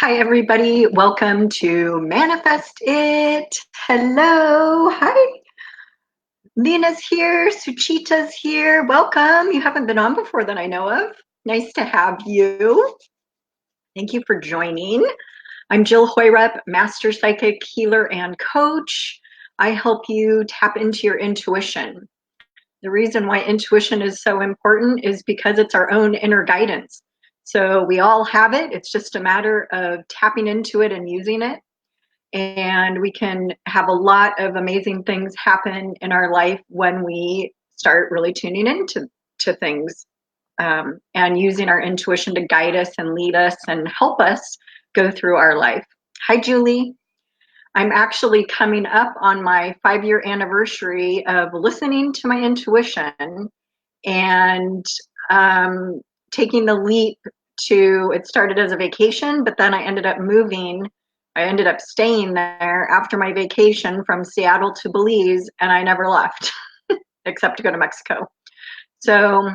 Hi, everybody. Welcome to Manifest It. Hello. Hi. Lena's here. Suchita's here. Welcome. You haven't been on before that I know of. Nice to have you. Thank you for joining. I'm Jill Hoyrup, Master Psychic Healer and Coach. I help you tap into your intuition. The reason why intuition is so important is because it's our own inner guidance. So we all have it. It's just a matter of tapping into it and using it. And we can have a lot of amazing things happen in our life when we start really tuning into things and using our intuition to guide us and lead us and help us go through our life. Hi, Julie. I'm actually coming up on my 5-year anniversary of listening to my intuition and taking the leap to, it started as a vacation, but then I ended up moving. I ended up staying there after my vacation from Seattle to Belize, and I never left except to go to Mexico. So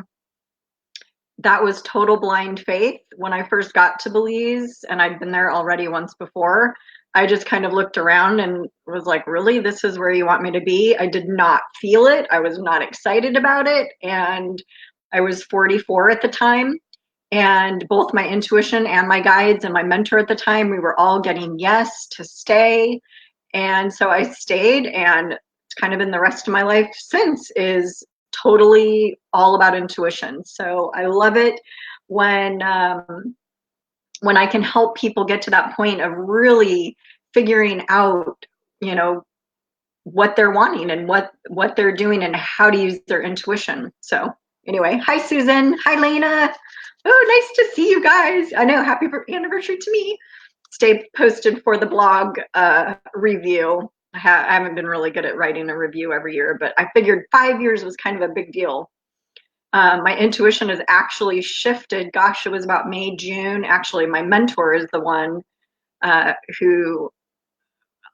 that was total blind faith. When I first got to Belize, and I'd been there already once before, I just kind of looked around and was like, really, this is where you want me to be? I did not feel it. I was not excited about it. And I was 44 at the time. And both my intuition and my guides and my mentor at the time, we were all getting yes to stay. And so I stayed, and it's kind of been the rest of my life since is totally all about intuition. So I love it when I can help people get to that point of really figuring out, you know, what they're wanting and what they're doing and how to use their intuition. So anyway, hi, Susan. Hi, Lena. Oh, nice to see you guys. I know, happy anniversary to me. Stay posted for the blog review. I haven't been really good at writing a review every year, but I figured 5 years was kind of a big deal. My intuition has actually shifted. Gosh, it was about May, June. Actually, my mentor is the one who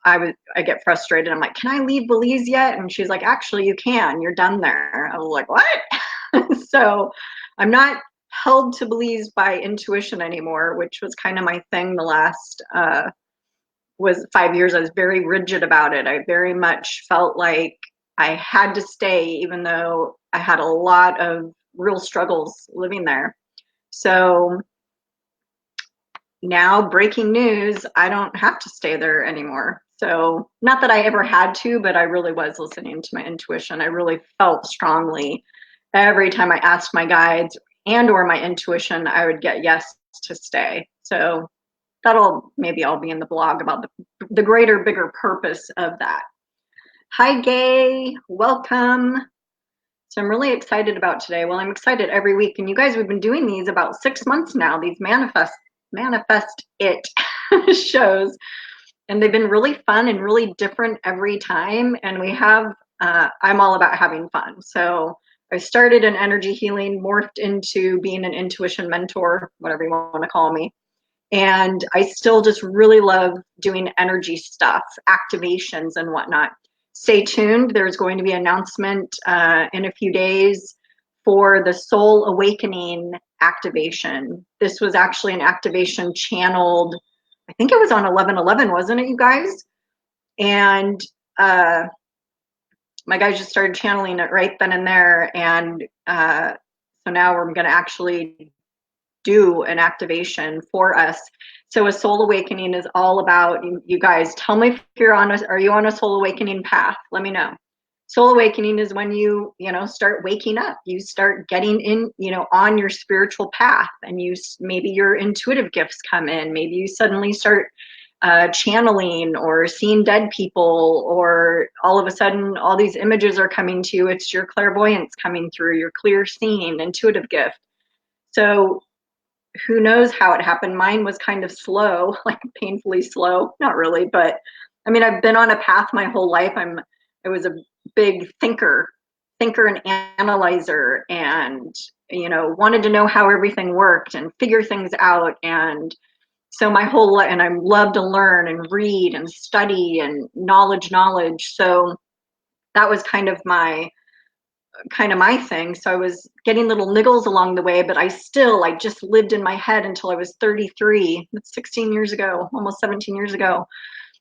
I get frustrated. I'm like, can I leave Belize yet? And she's like, actually, you can. You're done there. I was like, what? So I'm not held to Belize by intuition anymore, which was kind of my thing the last was 5 years. I was very rigid about it. I very much felt like I had to stay, even though I had a lot of real struggles living there. So now, breaking news, I don't have to stay there anymore. So not that I ever had to, but I really was listening to my intuition. I really felt strongly every time I asked my guides and or my intuition, I would get yes to stay. So that'll maybe I'll be in the blog about the greater, bigger purpose of that. Hi, Gay. Welcome. So I'm really excited about today. Well, I'm excited every week. And you guys, we've been doing these about 6 months now, these Manifest It shows. And they've been really fun and really different every time. And we have, I'm all about having fun. So I started in energy healing, morphed into being an intuition mentor, whatever you want to call me. And I still just really love doing energy stuff, activations and whatnot. Stay tuned. There's going to be an announcement in a few days for the Soul Awakening activation. This was actually an activation channeled, I think it was on 11/11, wasn't it, you guys? And my guys just started channeling it right then and there. And so now we're going to actually do an activation for us. So a soul awakening is all about, you guys tell me if you're on are you on a soul awakening path? Let me know. Soul awakening is when you start waking up, you start getting in, on your spiritual path, and maybe your intuitive gifts come in. Maybe you suddenly start channeling or seeing dead people, or all of a sudden all these images are coming to you. It's your clairvoyance coming through, your clear seeing, intuitive gift. So who knows how it happened. Mine was kind of slow, like painfully slow. Not really, but I mean, I've been on a path my whole life. I was a big thinker and analyzer, and wanted to know how everything worked and figure things out. And so my whole life, and I love to learn and read and study and knowledge. So that was kind of my kind of my thing. So I was getting little niggles along the way, but I just lived in my head until I was 33. That's 16 years ago, almost 17 years ago.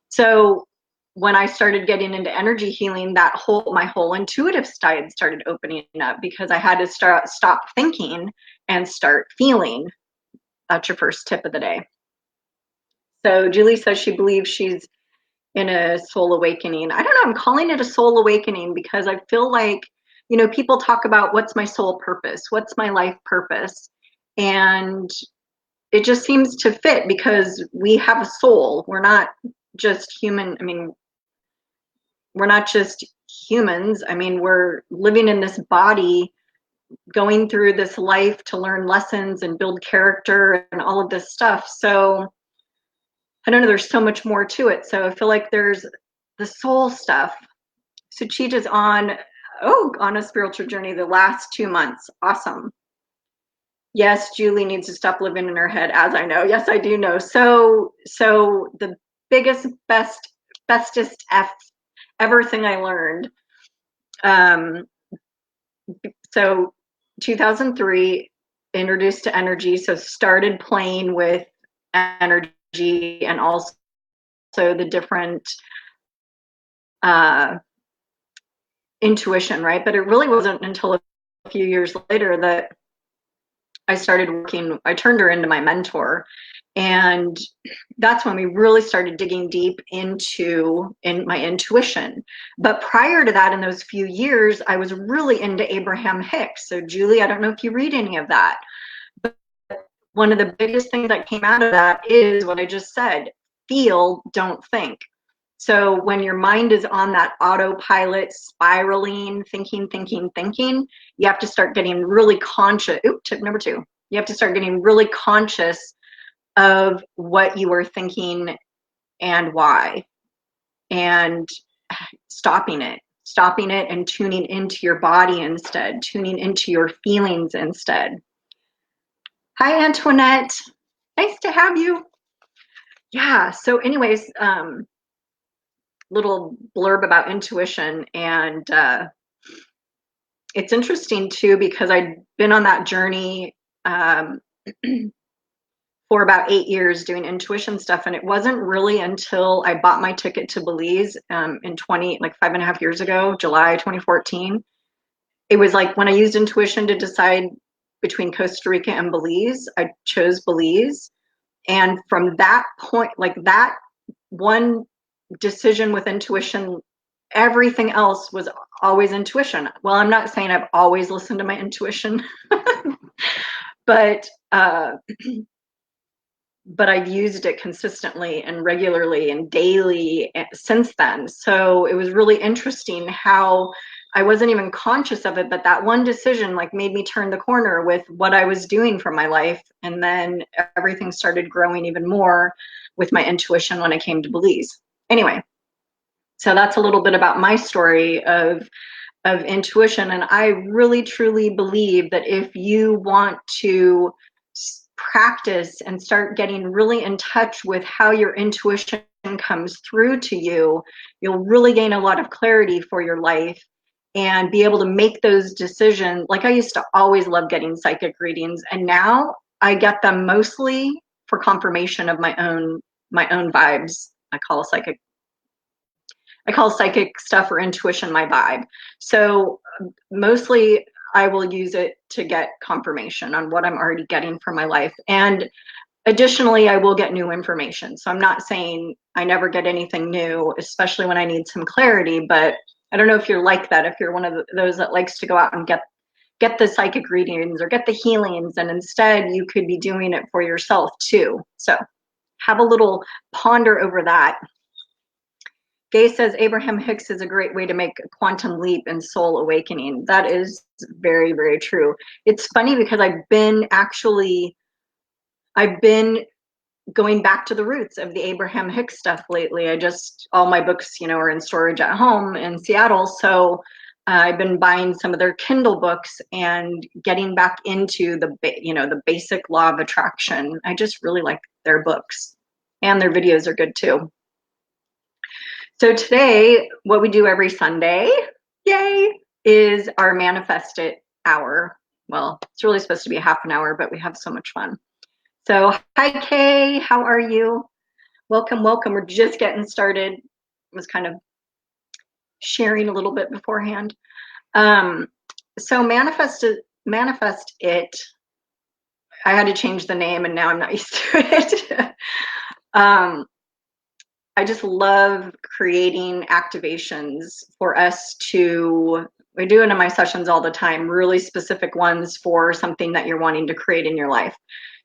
So when I started getting into energy healing, my whole intuitive side started opening up, because I had to stop thinking and start feeling. That's your first tip of the day. So Julie says she believes she's in a soul awakening. I don't know, I'm calling it a soul awakening because I feel like, people talk about what's my soul purpose, what's my life purpose, and it just seems to fit because we have a soul. We're not just human. I mean, we're not just humans. I mean, we're living in this body, going through this life to learn lessons and build character and all of this stuff. So I don't know, there's so much more to it. So I feel like there's the soul stuff. Suchita's on a spiritual journey the last 2 months. Awesome. Yes, Julie needs to stop living in her head, as I know. Yes, I do know. So the bestest ever thing I learned. So 2003, introduced to energy. So started playing with energy and also the different intuition, right? But it really wasn't until a few years later that I turned her into my mentor. And that's when we really started digging deep in my intuition. But prior to that, in those few years, I was really into Abraham Hicks. So Julie, I don't know if you read any of that, but one of the biggest things that came out of that is what I just said: feel, don't think. So when your mind is on that autopilot, spiraling, thinking, you have to start getting really conscious. Tip number 2, you have to start getting really conscious of what you are thinking and why, and stopping it and tuning into your body instead, tuning into your feelings instead. Hi, Antoinette. Nice to have you. Yeah, so anyways, little blurb about intuition, and it's interesting too because I'd been on that journey for about 8 years doing intuition stuff, and it wasn't really until I bought my ticket to Belize in 5.5 years ago, July 2014. It was like when I used intuition to decide between Costa Rica and Belize, I chose Belize. And from that point, like that one decision with intuition, everything else was always intuition. Well, I'm not saying I've always listened to my intuition, but I've used it consistently and regularly and daily since then. So it was really interesting how I wasn't even conscious of it, but that one decision made me turn the corner with what I was doing for my life. And then everything started growing even more with my intuition when I came to Belize. Anyway, so that's a little bit about my story of intuition. And I really, truly believe that if you want to practice and start getting really in touch with how your intuition comes through to you, you'll really gain a lot of clarity for your life and be able to make those decisions. Like, I used to always love getting psychic readings, and now I get them mostly for confirmation of my own vibes. I call psychic stuff or intuition my vibe. So mostly I will use it to get confirmation on what I'm already getting from my life. And additionally, I will get new information. So I'm not saying I never get anything new, especially when I need some clarity, but I don't know if you're like that, if you're one of those that likes to go out and get the psychic readings or get the healings, and instead you could be doing it for yourself too. So have a little ponder over that. Gay says Abraham Hicks is a great way to make a quantum leap in soul awakening. That is very, very true. It's funny because I've been going back to the roots of the Abraham Hicks stuff lately. All my books, are in storage at home in Seattle. So I've been buying some of their Kindle books and getting back into the basic law of attraction. I just really like their books, and their videos are good too. So today, what we do every Sunday, yay, is our Manifest It hour. Well, it's really supposed to be a half an hour, but we have so much fun. So hi, Kay, how are you? Welcome, welcome. We're just getting started. I was kind of sharing a little bit beforehand. So manifest it. I had to change the name and now I'm not used to it. I just love creating activations for us to, we do it in my sessions all the time, really specific ones for something that you're wanting to create in your life.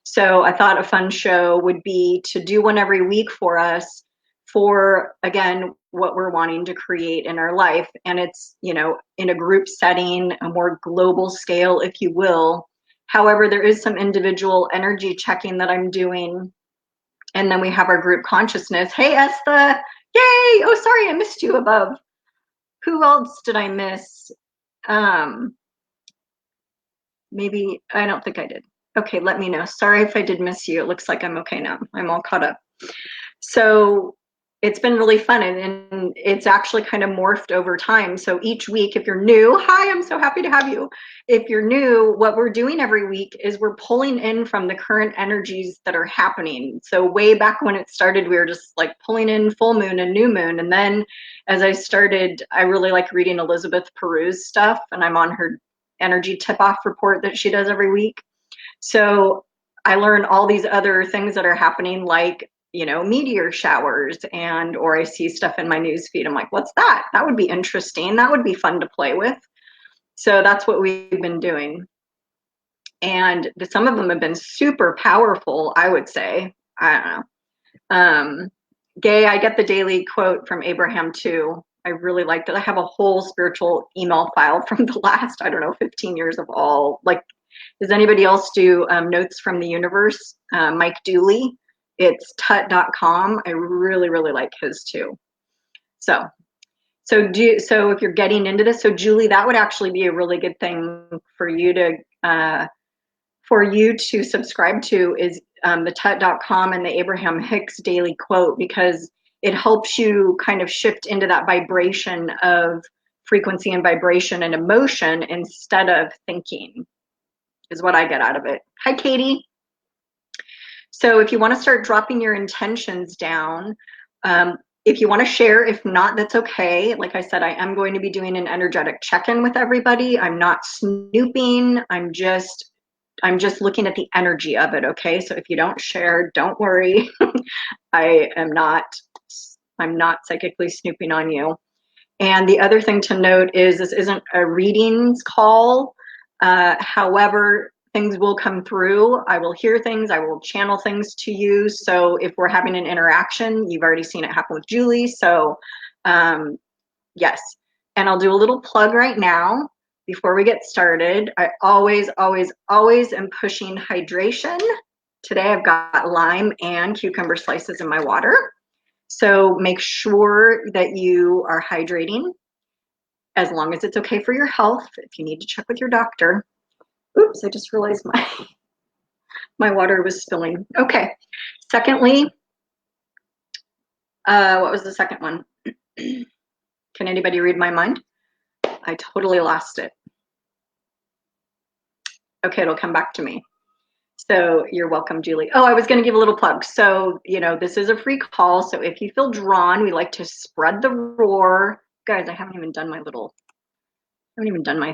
So I thought a fun show would be to do one every week for us for, again, what we're wanting to create in our life. And it's, you know, in a group setting, a more global scale, if you will. However, there is some individual energy checking that I'm doing. And then we have our group consciousness. Hey, Estha. Yay. Oh, sorry, I missed you above. Who else did I miss? Maybe, I don't think I did. Okay, let me know. Sorry if I did miss you. It looks like I'm okay now. I'm all caught up. So it's been really fun, and it's actually kind of morphed over time. So each week, if you're new, hi, I'm so happy to have you. If you're new, what we're doing every week is we're pulling in from the current energies that are happening. So way back when it started, we were just like pulling in full moon and new moon. And then as I started, I really like reading Elizabeth Peru's stuff, and I'm on her energy tip-off report that she does every week. So I learn all these other things that are happening, like, you know, meteor showers, and or I see stuff in my news feed. I'm like, what's that? That would be interesting. That would be fun to play with. So that's what we've been doing. And some of them have been super powerful, I would say. I don't know. Gay, I get the daily quote from Abraham too. I really liked it. I have a whole spiritual email file from the last, I don't know, 15 years of all. Like, does anybody else do Notes from the Universe? Mike Dooley. It's tut.com. I really, really like his too. So if you're getting into this, so Julie, that would actually be a really good thing for you to subscribe to is the tut.com and the Abraham Hicks daily quote, because it helps you kind of shift into that vibration of frequency and vibration and emotion instead of thinking, is what I get out of it. Hi, Katie. So if you want to start dropping your intentions down, if you want to share, if not, that's okay. Like I said, I am going to be doing an energetic check-in with everybody. I'm not snooping. I'm just looking at the energy of it, okay? So if you don't share, don't worry. I'm not psychically snooping on you. And the other thing to note is this isn't a readings call. However, things will come through. I will hear things. I will channel things to you. So if we're having an interaction, you've already seen it happen with Julie. So yes. And I'll do a little plug right now before we get started. I always, always, always am pushing hydration. Today I've got lime and cucumber slices in my water. So make sure that you are hydrating as long as it's okay for your health. If you need to check with your doctor. Oops, I just realized my water was spilling. Okay. Secondly, what was the second one? Can anybody read my mind? I totally lost it. Okay, it'll come back to me. So you're welcome, Julie. Oh, I was going to give a little plug. So, you know, this is a free call. So if you feel drawn, we like to spread the roar. Guys, I haven't even done my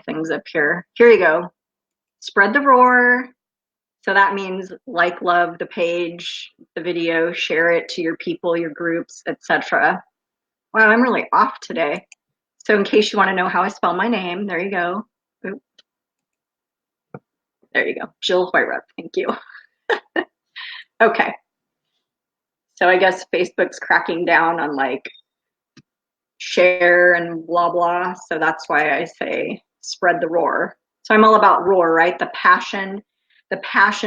things up here. Here you go. Spread the roar. So that means like, love the page, the video, share it to your people, your groups, etc. Wow, I'm really off today. So in case you want to know how I spell my name, there you go. Oop. There you go. Jill Hoyrup. Thank you. Okay. So I guess Facebook's cracking down on like share and blah, blah. So that's why I say spread the roar. So I'm all about roar, right? The passion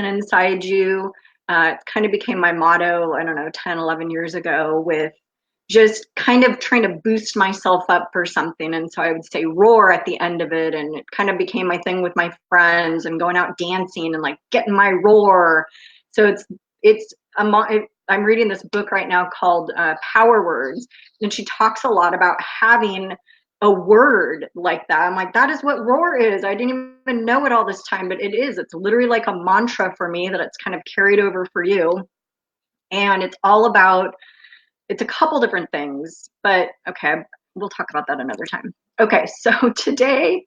inside you. It kind of became my motto, I don't know, 10, 11 years ago, with just kind of trying to boost myself up for something. And so I would say roar at the end of it. And it kind of became my thing with my friends and going out dancing and like getting my roar. So I'm reading this book right now called Power Words. And she talks a lot about having a word like that. I'm like, that is what roar is. I didn't even know it all this time, but it is. It's literally like a mantra for me that it's kind of carried over for you. And it's all about, it's a couple different things, but okay, we'll talk about that another time. Okay, so today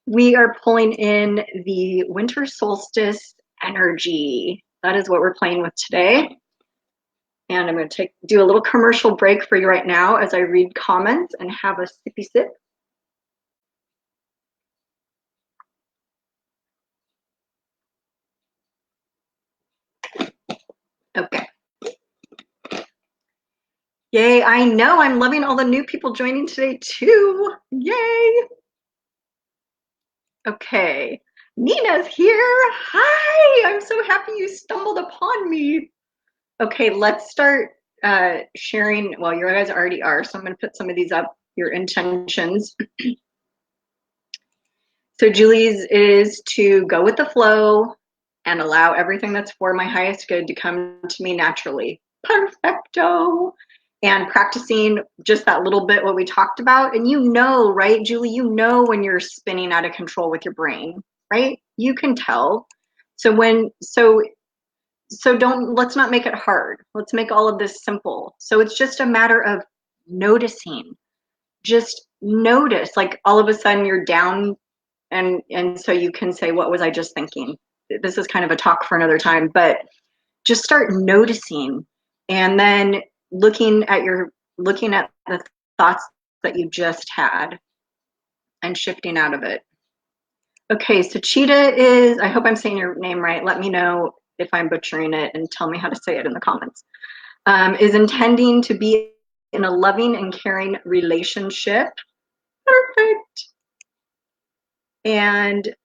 we are pulling in the winter solstice energy. That is what we're playing with today. And I'm going to do a little commercial break for you right now as I read comments and have a sippy sip. Okay. Yay, I know. I'm loving all the new people joining today too. Yay. Okay. Nina's here. Hi. I'm so happy you stumbled upon me. Okay, let's start sharing. Well, you guys already are, so I'm going to put some of these up, your intentions. So Julie's is to go with the flow and allow everything that's for my highest good to come to me naturally. Perfecto. And practicing just that little bit what we talked about. And you know, right, Julie, you know when you're spinning out of control with your brain, right? You can tell. So let's not make it hard. Let's make all of this simple. So it's just a matter of noticing. Just notice, like all of a sudden you're down, and so you can say, what was I just thinking? This is kind of a talk for another time, but just start noticing, and then looking at the thoughts that you just had and shifting out of it. Okay, so Cheetah is, I hope I'm saying your name right. Let me know if I'm butchering it and tell me how to say it in the comments. Is intending to be in a loving and caring relationship. Perfect. And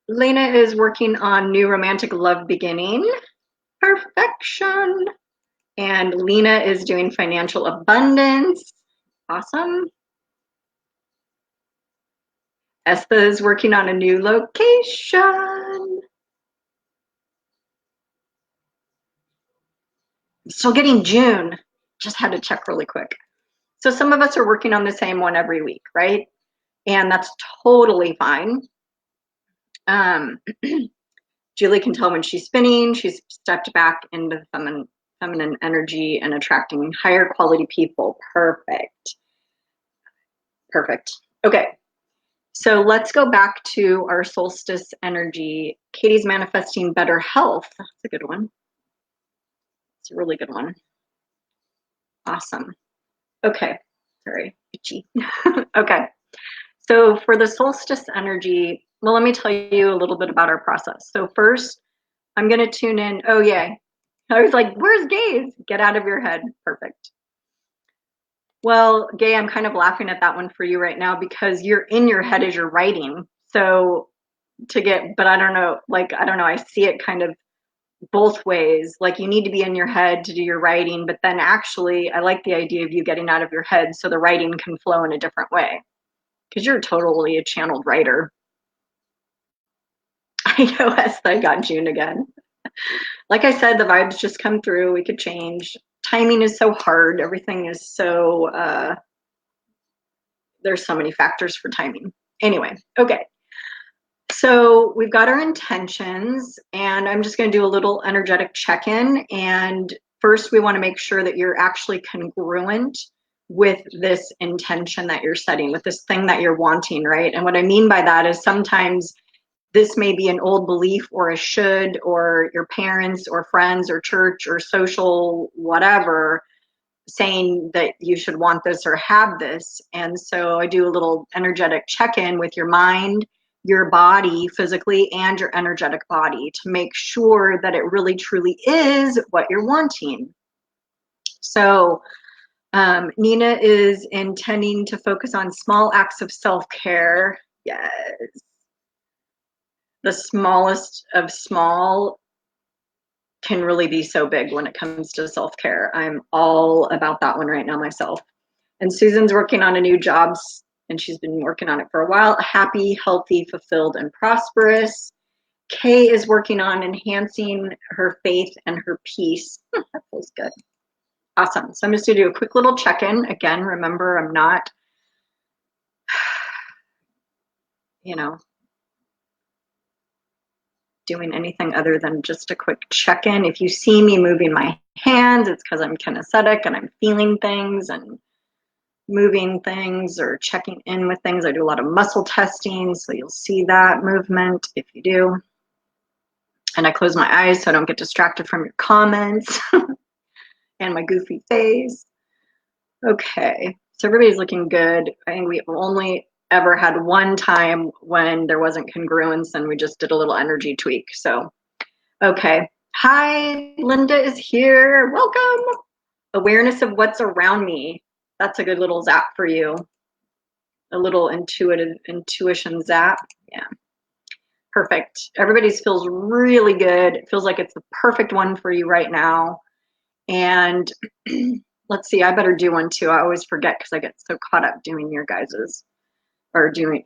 Lena is working on new romantic love beginning. Perfection. And Lena is doing financial abundance. Awesome. Espa is working on a new location. Still getting June. Just had to check really quick. So some of us are working on the same one every week, right? And that's totally fine. Julie can tell when she's spinning. She's stepped back into the feminine energy and attracting higher quality people. Perfect. Perfect. Okay. So let's go back to our solstice energy. Katie's manifesting better health. That's a good one. It's a really good one. Awesome. Okay. Sorry, itchy. Okay. So for the solstice energy, well, let me tell you a little bit about our process. So first, I'm going to tune in. Oh, yay. I was like, where's Gaze? Get out of your head. Perfect. Well, Gay, I'm kind of laughing at that one for you right now because you're in your head as you're writing. So but I don't know, I see it kind of both ways. Like you need to be in your head to do your writing, but then actually I like the idea of you getting out of your head so the writing can flow in a different way because you're totally a channeled writer. I know, I got June again. Like I said, the vibes just come through. We could change. Timing is so hard. Everything is so, there's so many factors for timing. Anyway, okay. So we've got our intentions, and I'm just going to do a little energetic check-in. And first, we want to make sure that you're actually congruent with this intention that you're setting, with this thing that you're wanting, right? And what I mean by that is sometimes this may be an old belief or a should, or your parents or friends or church or social whatever saying that you should want this or have this. And so I do a little energetic check-in with your mind, your body physically, and your energetic body to make sure that it really truly is what you're wanting. So Nina is intending to focus on small acts of self-care. Yes. The smallest of small can really be so big when it comes to self-care. I'm all about that one right now myself. And Susan's working on a new job, and she's been working on it for a while. Happy, healthy, fulfilled, and prosperous. Kay is working on enhancing her faith and her peace. That feels good. Awesome. So I'm just going to do a quick little check-in. Again, remember, I'm not you know, doing anything other than just a quick check-in. If you see me moving my hands, it's because I'm kinesthetic and I'm feeling things and moving things or checking in with things. I do a lot of muscle testing, so you'll see that movement if you do. And I close my eyes so I don't get distracted from your comments and my goofy face. Okay, so everybody's looking good. I think we've only ever had one time when there wasn't congruence and we just did a little energy tweak. So, okay. Hi, Linda is here. Welcome. Awareness of what's around me. That's a good little zap for you. A little intuition zap. Yeah. Perfect. Everybody's feels really good. It feels like it's the perfect one for you right now. And let's see, I better do one too. I always forget because I get so caught up doing your guys's or doing,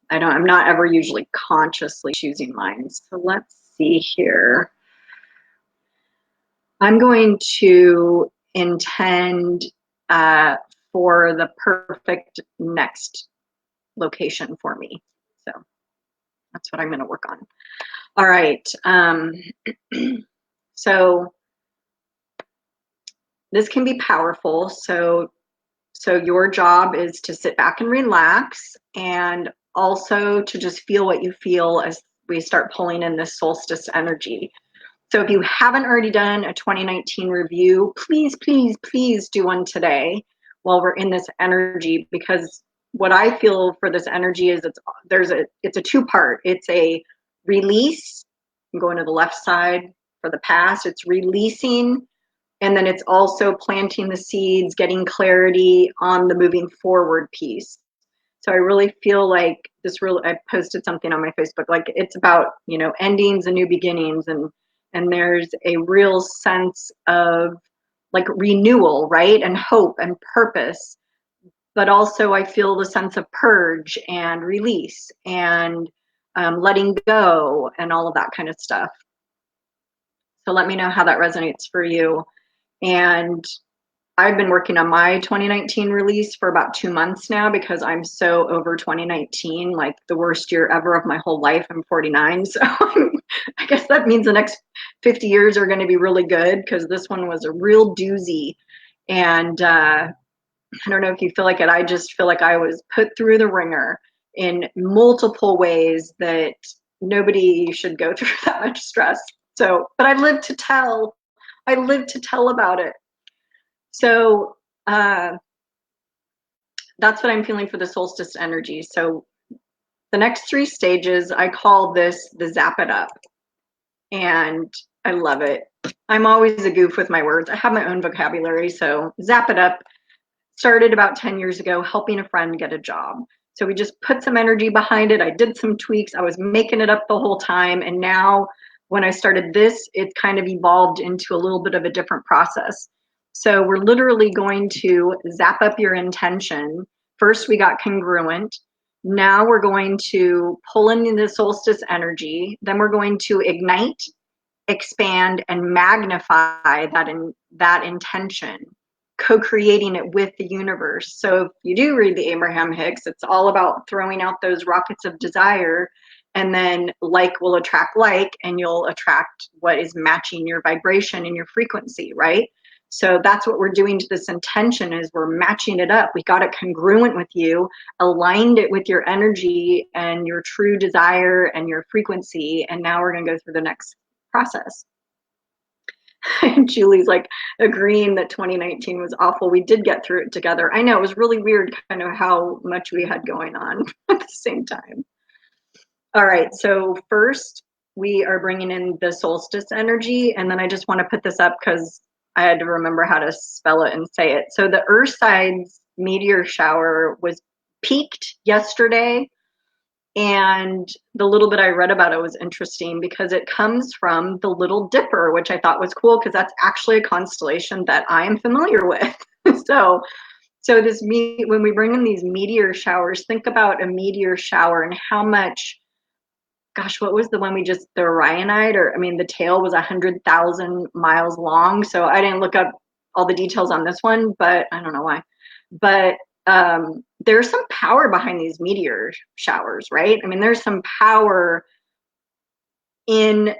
I'm not ever usually consciously choosing mine. So let's see here. I'm going to intend for the perfect next location for me. So that's what I'm going to work on. All right. So this can be powerful. So your job is to sit back and relax, and also to just feel what you feel as we start pulling in this solstice energy. So if you haven't already done a 2019 review, please, please, please do one today while we're in this energy, because what I feel for this energy is it's a two-part. It's a release. I'm going to the left side for the past. It's releasing, and then it's also planting the seeds, getting clarity on the moving forward piece. So I really feel like I posted something on my Facebook, like it's about, endings and new beginnings, and there's a real sense of like renewal, right? And hope and purpose. But also I feel the sense of purge and release and letting go and all of that kind of stuff. So let me know how that resonates for you. And I've been working on my 2019 release for about 2 months now because I'm so over 2019, like the worst year ever of my whole life. I'm 49. So I guess that means the next 50 years are going to be really good, because this one was a real doozy. And I don't know if you feel like it. I just feel like I was put through the ringer in multiple ways that nobody should go through that much stress. So, but I live to tell. I live to tell about it. So that's what I'm feeling for the solstice energy. So the next 3 stages, I call this the zap it up. And I love it. I'm always a goof with my words. I have my own vocabulary. So zap it up started about 10 years ago, helping a friend get a job. So we just put some energy behind it. I did some tweaks. I was making it up the whole time. And now when I started this, it kind of evolved into a little bit of a different process. So we're literally going to zap up your intention. First, we got congruent. Now we're going to pull in the solstice energy. Then we're going to ignite, expand, and magnify that intention, co-creating it with the universe. So if you do read the Abraham Hicks, it's all about throwing out those rockets of desire, and then like will attract like, and you'll attract what is matching your vibration and your frequency, right? So that's what we're doing to this intention, is we're matching it up. We got it congruent with you, aligned it with your energy and your true desire and your frequency, and now we're going to go through the next process. And Julie's like agreeing that 2019 was awful. We did get through it together. I know, it was really weird kind of how much we had going on at the same time. All right, so first we are bringing in the solstice energy, and then I just want to put this up because I had to remember how to spell it and say it. So the Ursids meteor shower was peaked yesterday, and the little bit I read about it was interesting because it comes from the Little Dipper, which I thought was cool because that's actually a constellation that I am familiar with. So when we bring in these meteor showers, think about a meteor shower and how much, gosh, what was the one the Orionite, the tail was 100,000 miles long. So I didn't look up all the details on this one, but I don't know why. But there's some power behind these meteor showers, right? I mean, there's some power in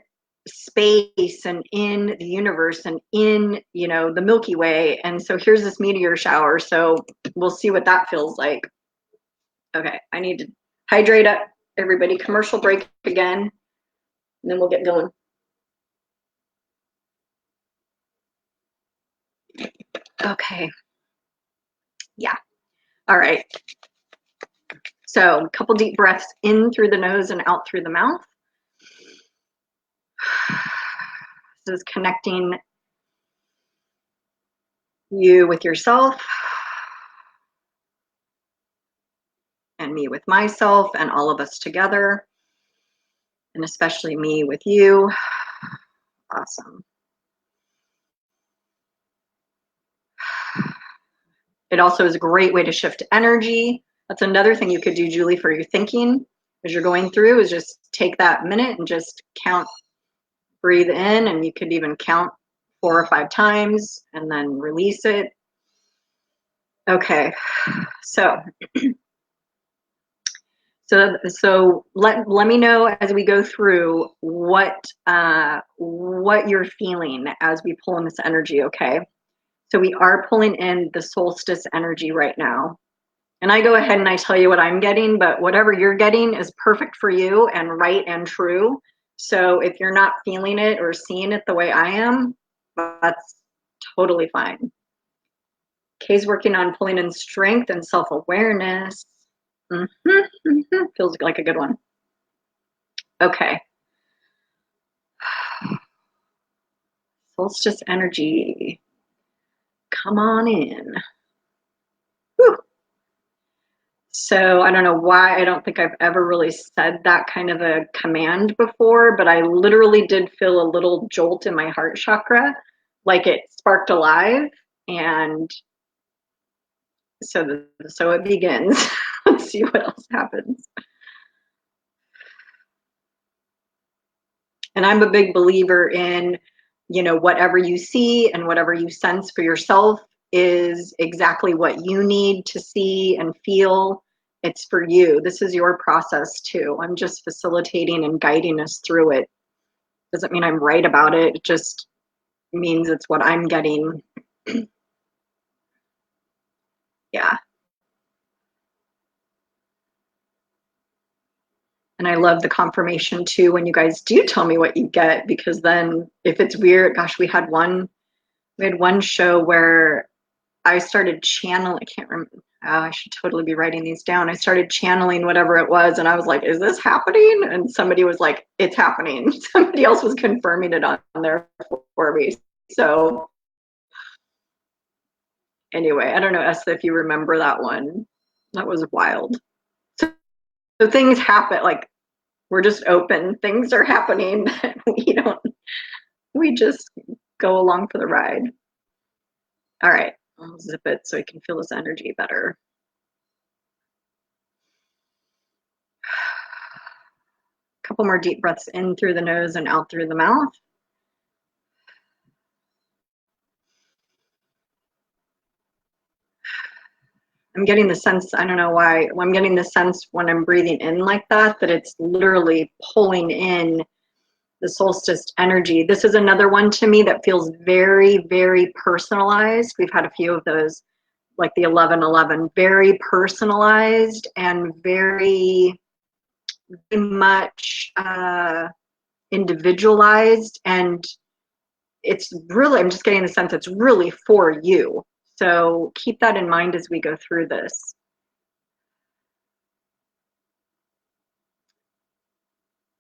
space and in the universe and in, you know, the Milky Way. And so here's this meteor shower. So we'll see what that feels like. Okay, I need to hydrate up, everybody. Commercial break again, and then we'll get going. Okay. Yeah. All right. So a couple deep breaths in through the nose and out through the mouth. This is connecting you with yourself and me with myself and all of us together, and especially me with you. Awesome. It also is a great way to shift energy. That's another thing you could do, Julie, for your thinking as you're going through, is just take that minute and just count, breathe in, and you could even count 4 or 5 times and then release it. Okay, so let me know as we go through what you're feeling as we pull in this energy. Okay, so we are pulling in the solstice energy right now, and I go ahead and I tell you what I'm getting, but whatever you're getting is perfect for you and right and true. So if you're not feeling it or seeing it the way I am, that's totally fine. Kay's working on pulling in strength and self-awareness. Feels like a good one. Okay. Solstice energy. Come on in. Whew. So I don't know why, I don't think I've ever really said that kind of a command before, but I literally did feel a little jolt in my heart chakra, like it sparked alive. And so it begins. Let's see what else happens. And I'm a big believer in, you know, whatever you see and whatever you sense for yourself is exactly what you need to see and feel. It's for you. This is your process too. I'm just facilitating and guiding us through it. Doesn't mean I'm right about it. It just means it's what I'm getting. Yeah. And I love the confirmation too when you guys do tell me what you get, because then if it's weird, gosh, we had one show where I started channeling, I can't remember. Oh, I should totally be writing these down. I started channeling whatever it was, and I was like, is this happening? And somebody was like, it's happening. Somebody else was confirming it on there for me. So anyway, I don't know, Esther, if you remember that one. That was wild. So things happen, like we're just open. Things are happening. We just go along for the ride. All right, I'll zip it so I can feel this energy better. A couple more deep breaths in through the nose and out through the mouth. I'm getting the sense, I don't know why, I'm getting the sense when I'm breathing in like that it's literally pulling in the solstice energy. This is another one to me that feels very, very personalized. We've had a few of those, like the 1111, very personalized and very much individualized. And it's really, I'm just getting the sense it's really for you. So keep that in mind as we go through this.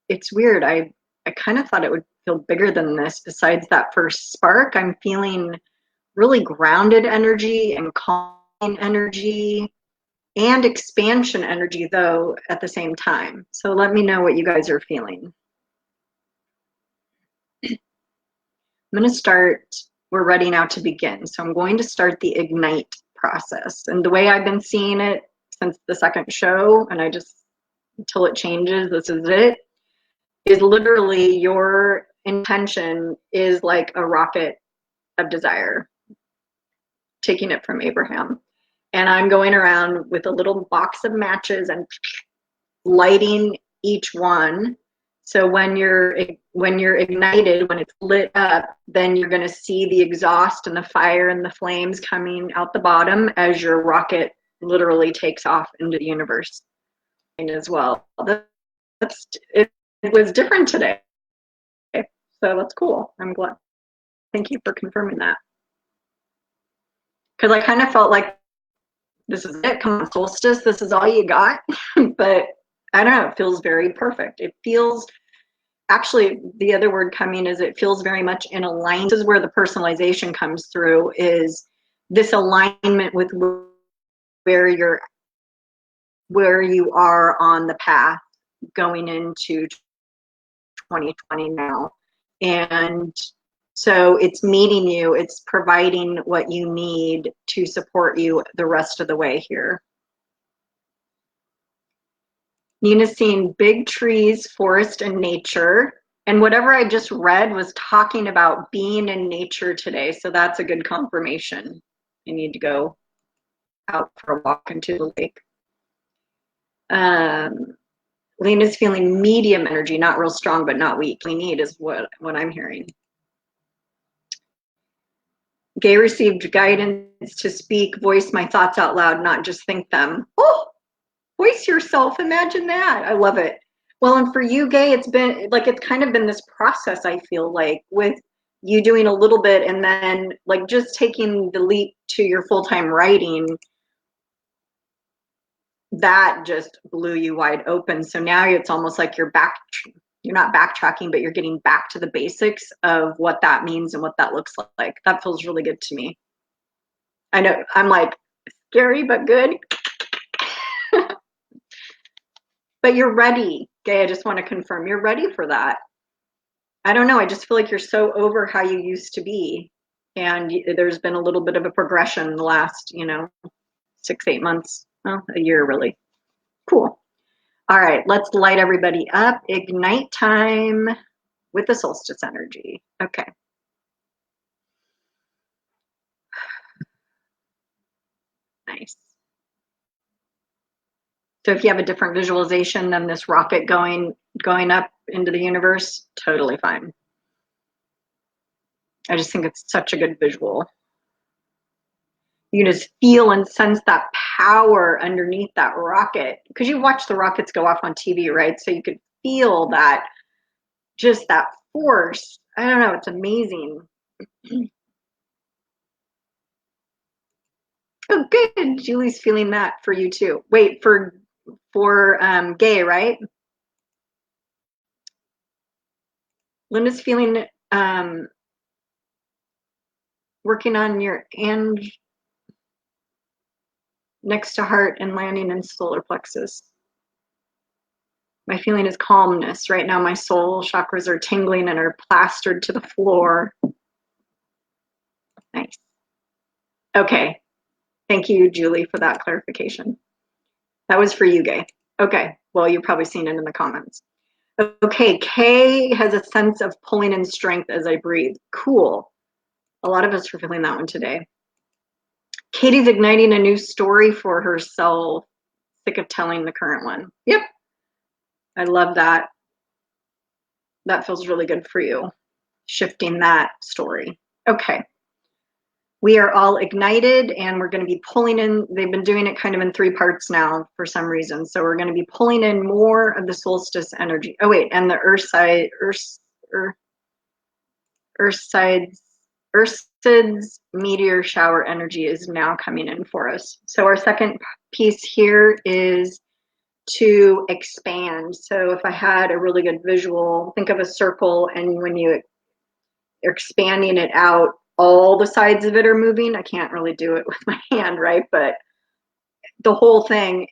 It's weird. I kind of thought it would feel bigger than this. Besides that first spark, I'm feeling really grounded energy and calming energy and expansion energy, though, at the same time. So let me know what you guys are feeling. I'm going to start, we're ready now to begin. So I'm going to start the ignite process. And the way I've been seeing it since the second show, and I just, until it changes, this is it, is literally your intention is like a rocket of desire, taking it from Abraham. And I'm going around with a little box of matches and lighting each one. So when you're ignited, when it's lit up, then you're going to see the exhaust and the fire and the flames coming out the bottom as your rocket literally takes off into the universe. And as well, it was different today, so that's cool. I'm glad. Thank you for confirming that, because I kind of felt like this is it. Come on, Solstice, this is all you got. But I don't know. It feels very perfect. It feels, actually, the other word coming is it feels very much in alignment. This is where the personalization comes through, is this alignment with where you are on the path going into 2020 now. And so it's meeting you, it's providing what you need to support you the rest of the way here. Nina's seeing big trees, forest, and nature. And whatever I just read was talking about being in nature today. So that's a good confirmation. I need to go out for a walk into the lake. Lena's feeling medium energy, not real strong, but not weak. We need is what I'm hearing. Gay received guidance to speak, voice my thoughts out loud, not just think them. Oh, voice yourself. Imagine that. I love it. Well, and for you, Gay, it's been like, it's kind of been this process, I feel like, with you doing a little bit and then like just taking the leap to your full-time writing. That just blew you wide open. So now it's almost like you're not backtracking, but you're getting back to the basics of what that means and what that looks like. That feels really good to me. I know I'm like scary, but good. But you're ready, Gay. I just want to confirm you're ready for that. I don't know. I just feel like you're so over how you used to be. And there's been a little bit of a progression in the last, 6-8 months. Well, a year, really. Cool. All right, let's light everybody up. Ignite time with the solstice energy. Okay. Nice. So if you have a different visualization than this rocket going up into the universe, totally fine. I just think it's such a good visual. You can just feel and sense that power underneath that rocket, because you watch the rockets go off on TV, right? So you could feel that, just that force. I don't know, it's amazing. Oh, good. Julie's feeling that for you too. Wait, for Gay, right? Linda's feeling working on your and next to heart and landing in solar plexus. My feeling is calmness. Right now, my soul chakras are tingling and are plastered to the floor. Nice. Okay. Thank you, Julie, for that clarification. That was for you, Gay. Okay. Well, you've probably seen it in the comments. Okay. Kay has a sense of pulling in strength as I breathe. Cool. A lot of us are feeling that one today. Katie's igniting a new story for herself. Sick of telling the current one. Yep. I love that. That feels really good for you. Shifting that story. Okay. We are all ignited and we're going to be pulling in. They've been doing it kind of in 3 parts now for some reason. So we're going to be pulling in more of the solstice energy. Oh, wait. And the Ursids meteor shower energy is now coming in for us. So our second piece here is to expand. So if I had a really good visual, think of a circle, and when you're expanding it out, all the sides of it are moving. I can't really do it with my hand, right? But the whole thing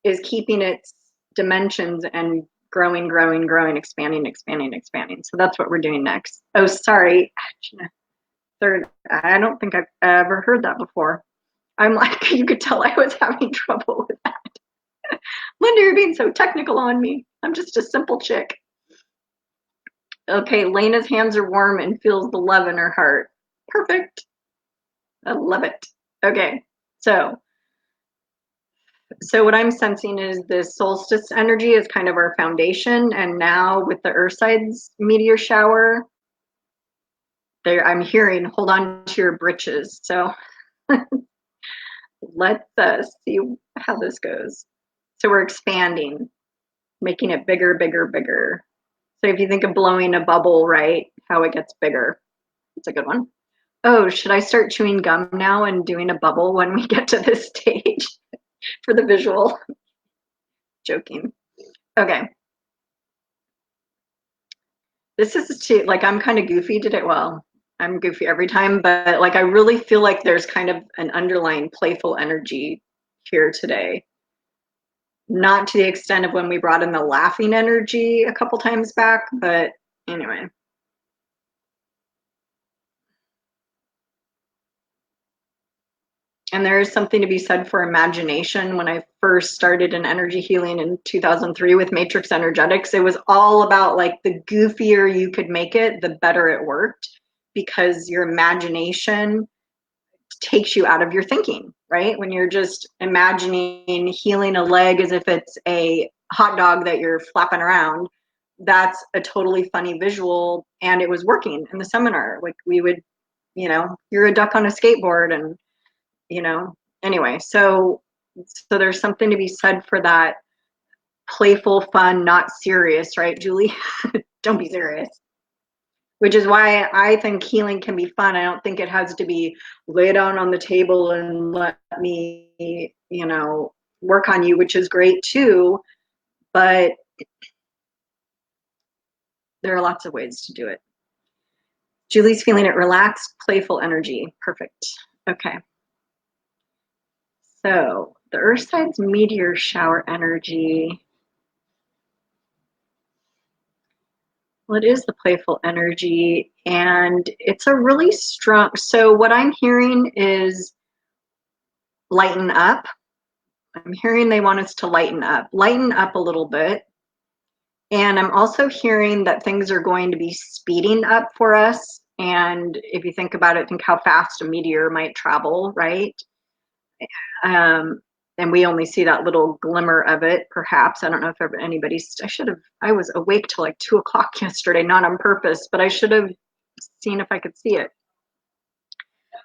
is keeping its dimensions and growing, expanding. So that's what we're doing next. Oh, sorry. Third, I don't think I've ever heard that before. I'm like, you could tell I was having trouble with that. Linda, you're being so technical on me. I'm just a simple chick. Okay, Lena's hands are warm and feels the love in her heart. Perfect. I love it. Okay, so So what I'm sensing is this solstice energy is kind of our foundation, and now with the Ursids meteor shower, there I'm hearing hold on to your britches. So let's see how this goes. So we're expanding, making it bigger, bigger, bigger. So if you think of blowing a bubble, right, how it gets bigger. It's a good one. Oh, should I start chewing gum now and doing a bubble when we get to this stage for the visual? Joking. Okay. This is too, like, I'm kind of goofy today. Well, I'm goofy every time, but like, I really feel like there's kind of an underlying playful energy here today. Not to the extent of when we brought in the laughing energy a couple times back, but anyway. And there is something to be said for imagination. When I first started in energy healing in 2003 with Matrix Energetics, it was all about like the goofier you could make it, the better it worked because your imagination takes you out of your thinking, right? When you're just imagining healing a leg as if it's a hot dog that you're flapping around, that's a totally funny visual. And it was working in the seminar. Like we would, you're a duck on a skateboard and you know anyway, so there's something to be said for that playful fun, not serious, right, Julie? Don't be serious, which is why I think healing can be fun. I don't think it has to be lay down on the table and let me work on you, which is great too, but there are lots of ways to do it. Julie's feeling it relaxed, playful energy. Perfect. Okay. So the Earthside's meteor shower energy. Well, it is the playful energy, and it's a really strong. So, what I'm hearing is lighten up. I'm hearing they want us to lighten up a little bit. And I'm also hearing that things are going to be speeding up for us. And if you think about it, think how fast a meteor might travel, right? Um, and we only see that little glimmer of it, perhaps. I don't know if ever anybody's, I was awake till like 2 o'clock yesterday, not on purpose, but I should have seen if I could see it.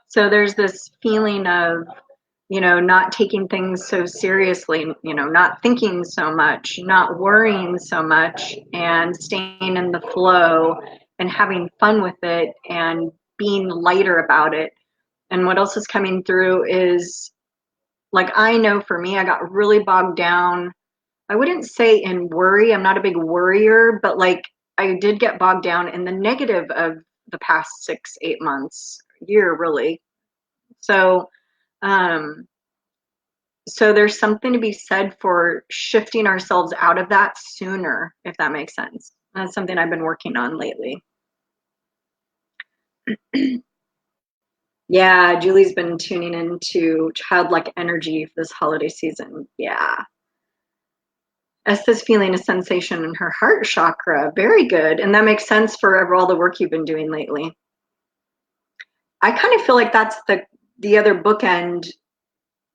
So there's this feeling of, not taking things so seriously, not thinking so much, not worrying so much, and staying in the flow and having fun with it and being lighter about it. And what else is coming through is, like, I know for me, I got really bogged down. I wouldn't say in worry. I'm not a big worrier, but like I did get bogged down in the negative of the past 6, 8 months, year really. So, um, so there's something to be said for shifting ourselves out of that sooner, if that makes sense. That's something I've been working on lately. Yeah, Julie's been tuning into childlike energy for this holiday season. Yeah. Esther's feeling a sensation in her heart chakra. Very good. And that makes sense for all the work you've been doing lately. I kind of feel like that's the other bookend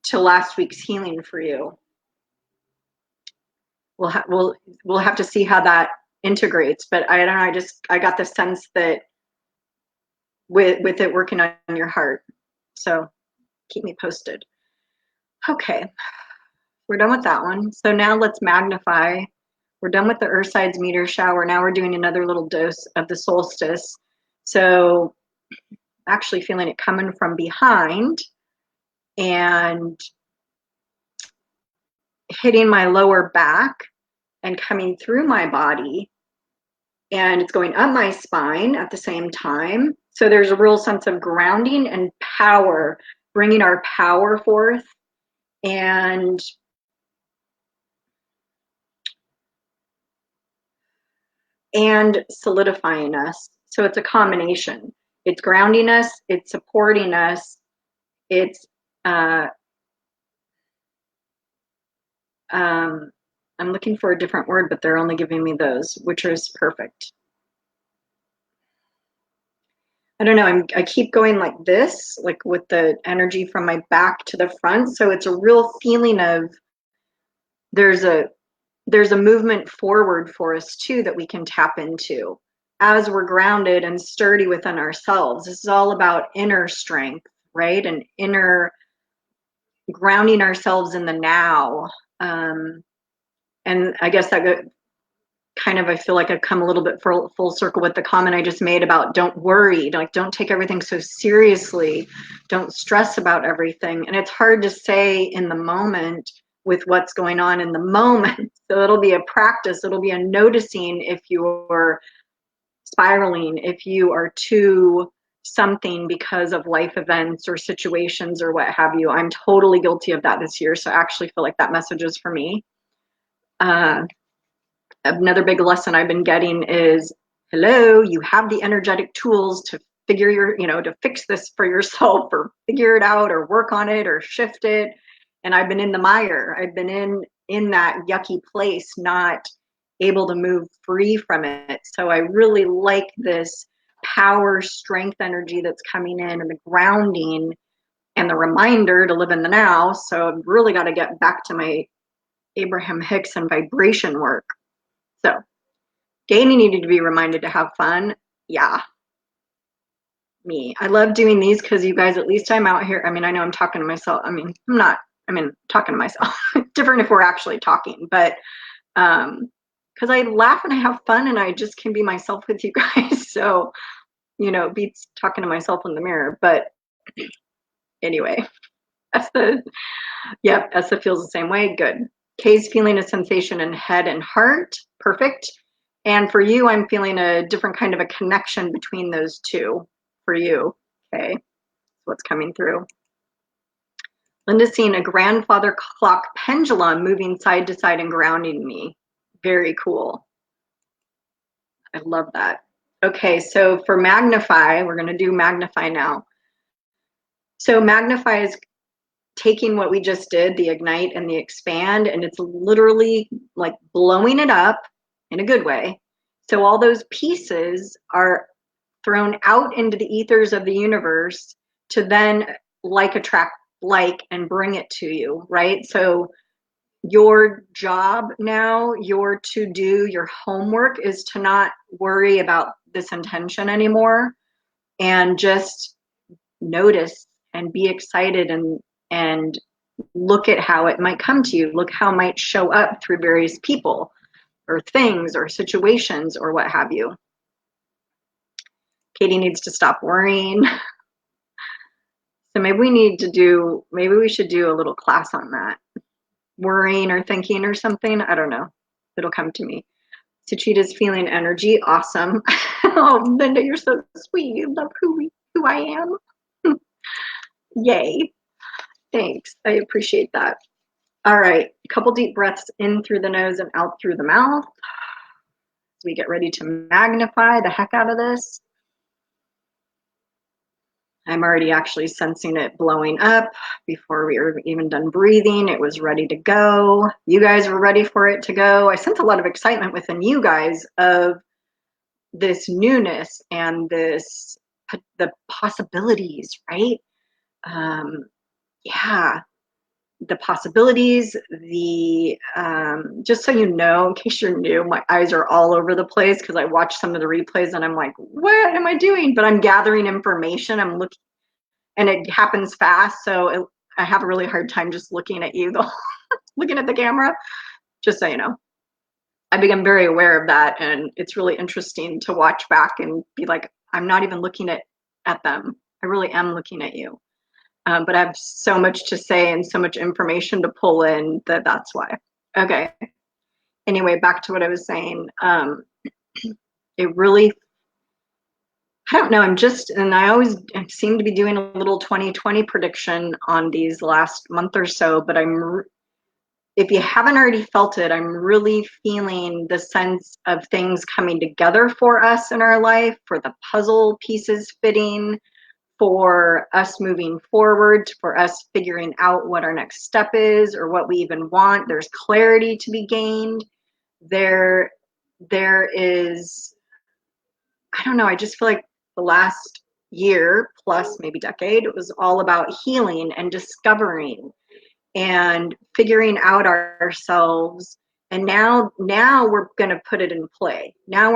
to last week's healing for you. We'll have to see how that integrates, but I don't know, I got the sense that with it working on your heart. So keep me posted. Okay. We're done with that one. So now let's magnify. We're done with the Ursides meteor shower. Now we're doing another little dose of the solstice. So actually feeling it coming from behind and hitting my lower back and coming through my body. And it's going up my spine at the same time. So there's a real sense of grounding and power, bringing our power forth and solidifying us. So it's a combination. It's grounding us, it's supporting us, it's I'm looking for a different word, but they're only giving me those, which is perfect. I don't know, I keep going like this, like with the energy from my back to the front. So it's a real feeling of there's a movement forward for us too that we can tap into as we're grounded and sturdy within ourselves. This is all about inner strength, right? And inner grounding ourselves in the now. And I guess that kind of, I feel like I've come a little bit full circle with the comment I just made about don't worry, like don't take everything so seriously, don't stress about everything. And it's hard to say in the moment with what's going on in the moment. So it'll be a practice, it'll be a noticing if you're spiraling, if you are too something because of life events or situations or what have you. I'm totally guilty of that this year. So I actually feel like that message is for me. Another big lesson I've been getting is, hello, you have the energetic tools to figure to fix this for yourself or figure it out or work on it or shift it. And I've been in the mire. I've been in that yucky place, not able to move free from it. So I really like this power, strength energy that's coming in and the grounding and the reminder to live in the now. So I've really got to get back to my Abraham Hicks and vibration work. So Danny needed to be reminded to have fun. Yeah, me. I love doing these because you guys, at least I'm out here. I mean, I know I'm talking to myself. I mean, I'm not, talking to myself. Different if we're actually talking, but because I laugh and I have fun and I just can be myself with you guys. So, beats talking to myself in the mirror. But anyway, Estha feels the same way. Good. Kay's feeling a sensation in head and heart. Perfect. And for you, I'm feeling a different kind of a connection between those two for you. Okay. What's coming through. Linda's seeing a grandfather clock pendulum moving side to side and grounding me. Very cool. I love that. Okay, so for Magnify, we're going to do Magnify now. So Magnify is taking what we just did, the ignite and the expand, and it's literally like blowing it up in a good way. So all those pieces are thrown out into the ethers of the universe to then attract and bring it to you, right? So your job now, your to-do, your homework is to not worry about this intention anymore and just notice and be excited and look at how it might come to you. Look how it might show up through various people or things or situations or what have you. Katie needs to stop worrying. So maybe we should do a little class on that. Worrying or thinking or something. I don't know. It'll come to me. Suchita's feeling energy. Awesome. Oh, Linda, you're so sweet. You love who I am. Yay. Thanks. I appreciate that. All right. A couple deep breaths in through the nose and out through the mouth. As we get ready to magnify the heck out of this. I'm already actually sensing it blowing up before we were even done breathing. It was ready to go. You guys were ready for it to go. I sense a lot of excitement within you guys of this newness and the possibilities, right? Yeah, the possibilities, just so you know, in case you're new, my eyes are all over the place because I watch some of the replays and I'm like, what am I doing? But I'm gathering information. I'm looking, and it happens fast. So I have a really hard time just looking at you, though, looking at the camera, just so you know. I become very aware of that. And it's really interesting to watch back and be like, I'm not even looking at them. I really am looking at you. But I have so much to say and so much information to pull in that's why. Okay. Anyway, back to what I was saying. It really, I don't know. I always seem to be doing a little 2020 prediction on these last month or so, but if you haven't already felt it, I'm really feeling the sense of things coming together for us in our life, for the puzzle pieces fitting, for us moving forward, for us figuring out what our next step is or what we even want. There's clarity to be gained. There is, I don't know, I just feel like the last year plus maybe decade, it was all about healing and discovering and figuring out ourselves. And now we're going to put it in play. Now